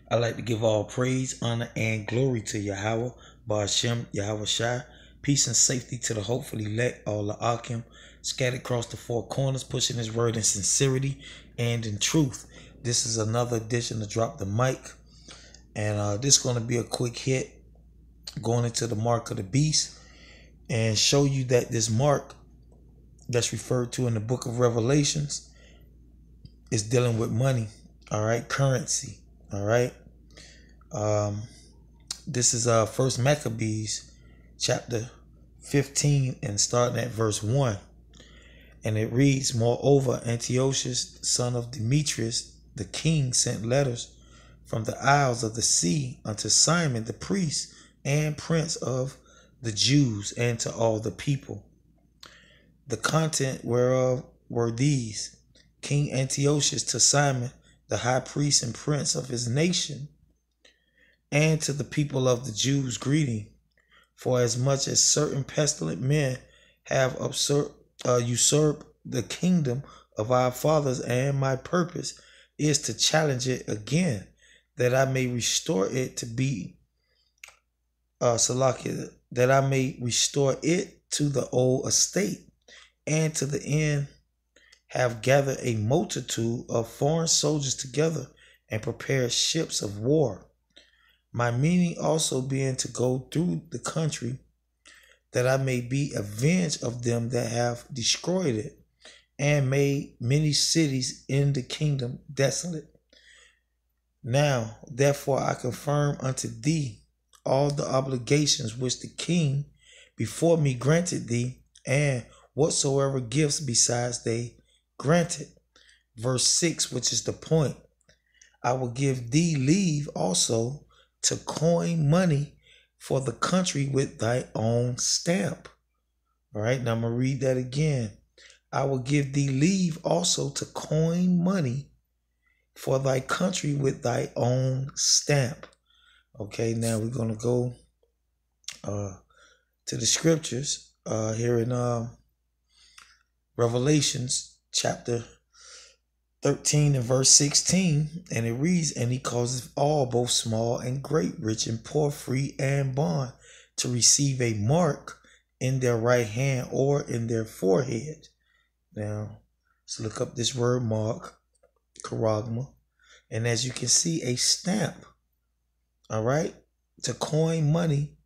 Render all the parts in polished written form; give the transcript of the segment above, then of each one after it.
I like to give all praise, honor, and glory to Yahweh, Ba'ashem, Yahweh Shai. Peace and safety to the hopefully elect, all the Akim, scattered across the four corners, pushing his word in sincerity and in truth. This is another edition to Drop the Mic. And this is going to be a quick hit going into the mark of the beast and show you that this mark that's referred to in the book of Revelations is dealing with money, all right, currency, all right. This is First Maccabees chapter 15 and starting at verse 1, and it reads, "Moreover, Antiochus, son of Demetrius, the king, sent letters from the isles of the sea unto Simon the priest and prince of the Jews, and to all the people. The content whereof were these: King Antiochus to Simon, the high priest and prince of his nation, and to the people of the Jews, greeting. For as much as certain pestilent men have usurped the kingdom of our fathers, and my purpose is to challenge it again, that I may restore it to be that I may restore it to the old estate, and to the end have gathered a multitude of foreign soldiers together and prepared ships of war. My meaning also being to go through the country, that I may be avenged of them that have destroyed it, and made many cities in the kingdom desolate. Now, therefore, I confirm unto thee all the obligations which the king before me granted thee, and whatsoever gifts besides they granted." Verse 6, which is the point: "I will give thee leave also to coin money for the country with thy own stamp." All right, now I'm going to read that again. "I will give thee leave also to coin money for thy country with thy own stamp." Okay, now we're going to go to the scriptures here in Revelations chapter 13 and verse 16, and it reads, "And he causeth all, both small and great, rich and poor, free and bond, to receive a mark in their right hand or in their forehead." Now, let's look up this word mark, charagma, and as you can see, a stamp, all right, to coin money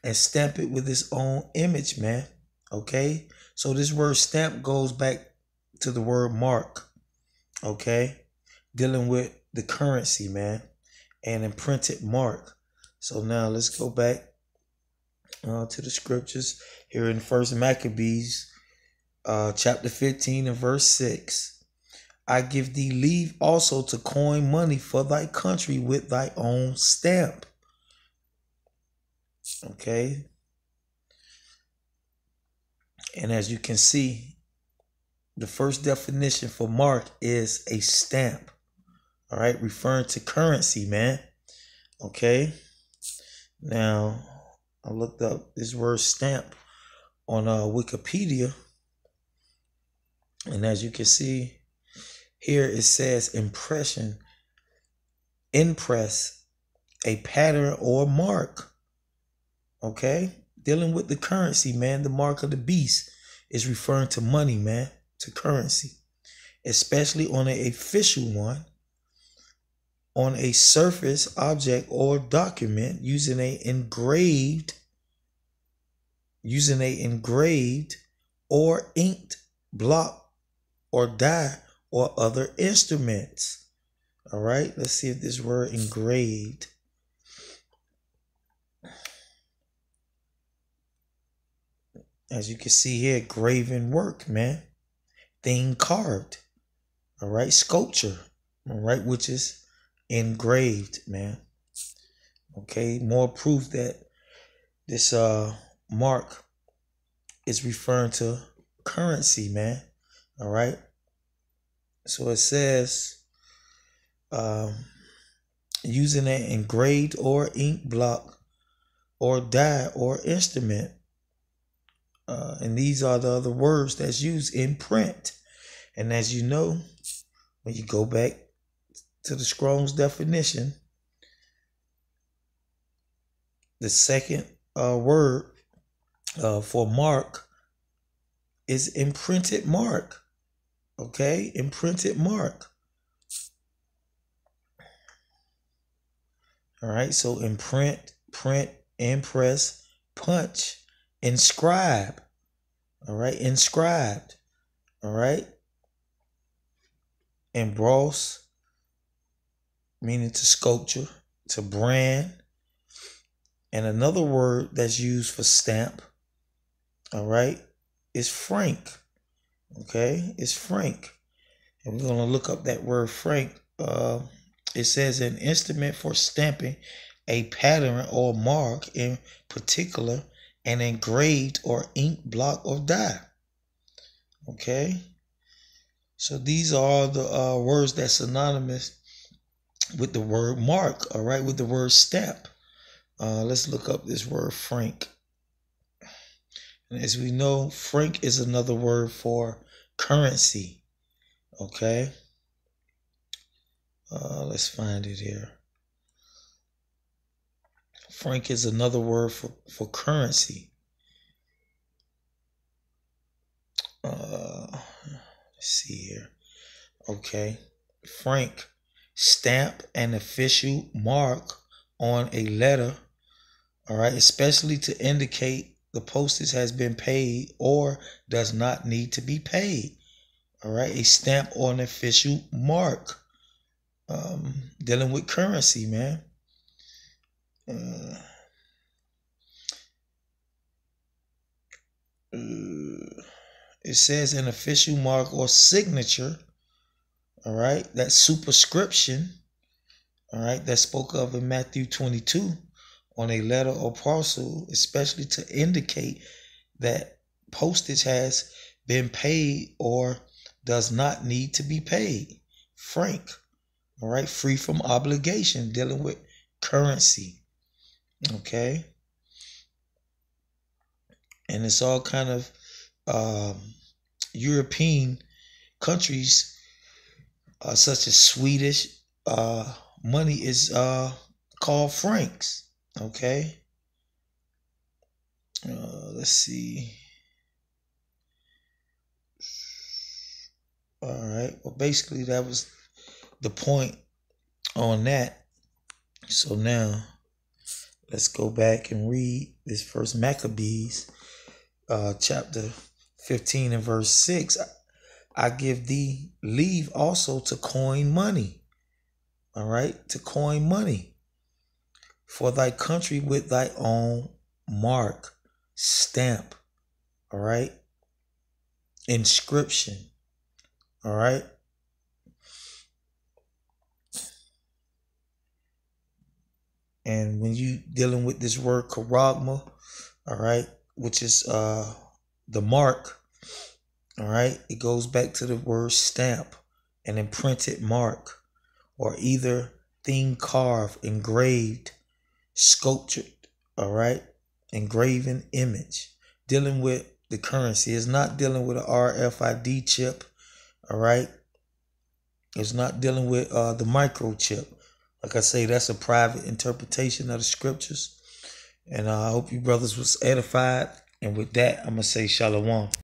and stamp it with its own image, man, okay? So this word stamp goes back to the word mark, okay, dealing with the currency, man, an imprinted mark. So now let's go back to the scriptures here in First Maccabees chapter 15 and verse 6. "I give thee leave also to coin money for thy country with thy own stamp." Okay. And as you can see, the first definition for mark is a stamp. All right, referring to currency, man. Okay. Now, I looked up this word stamp on Wikipedia, and as you can see here, it says impression, impress, a pattern or mark. Okay, dealing with the currency, man. The mark of the beast is referring to money, man, to currency, especially on an official one, on a surface object or document, using a engraved or inked block or die or other instruments. All right, let's see if this word engraved. As you can see here, graven work, man. Thing carved. All right, sculpture. All right, which is engraved, man. Okay, more proof that this mark is referring to currency, man. All right. So it says, using an engraved or ink block or die or instrument. And these are the other words that's used in print. And as you know, when you go back to the Strong's definition, the second word for mark is imprinted mark. Okay, imprinted mark. All right, so imprint, print, impress, punch, inscribe. All right, inscribed. All right, emboss, meaning to sculpture, to brand. And another word that's used for stamp, all right, is frank. Okay, it's frank. And we're going to look up that word frank. It says an instrument for stamping a pattern or mark, in particular an engraved or ink block or die. Okay, so these are the words that's synonymous with the word mark, all right, with the word stamp. Let's look up this word frank. And as we know, franc is another word for currency. Okay. Let's find it here. Franc is another word for currency. Let's see here. Okay. Franc, stamp an official mark on a letter, all right, especially to indicate the postage has been paid or does not need to be paid. All right, a stamp or an official mark. Dealing with currency, man. It says an official mark or signature. All right, that superscription. All right, that's spoke of in Matthew 22 on a letter or parcel, especially to indicate that postage has been paid or does not need to be paid. Franc. All right, free from obligation, dealing with currency. Okay. And it's all kind of European countries, such as Swedish, money is called francs. Okay. Let's see. All right. Well, basically, that was the point on that. So now let's go back and read this first Maccabees, chapter 15 and verse 6. I give thee leave also to coin money. All right, to coin money for thy country with thy own mark, stamp. All right, inscription. All right. And when you dealing with this word charagma, all right, which is the mark, all right, it goes back to the word stamp, an imprinted mark, or either thing carved, engraved, sculptured, all right, engraven image. Dealing with the currency. It's not dealing with an RFID chip, all right. It's not dealing with the microchip. Like I say, that's a private interpretation of the scriptures. And I hope you brothers was edified. And with that, I'm going to say shalom.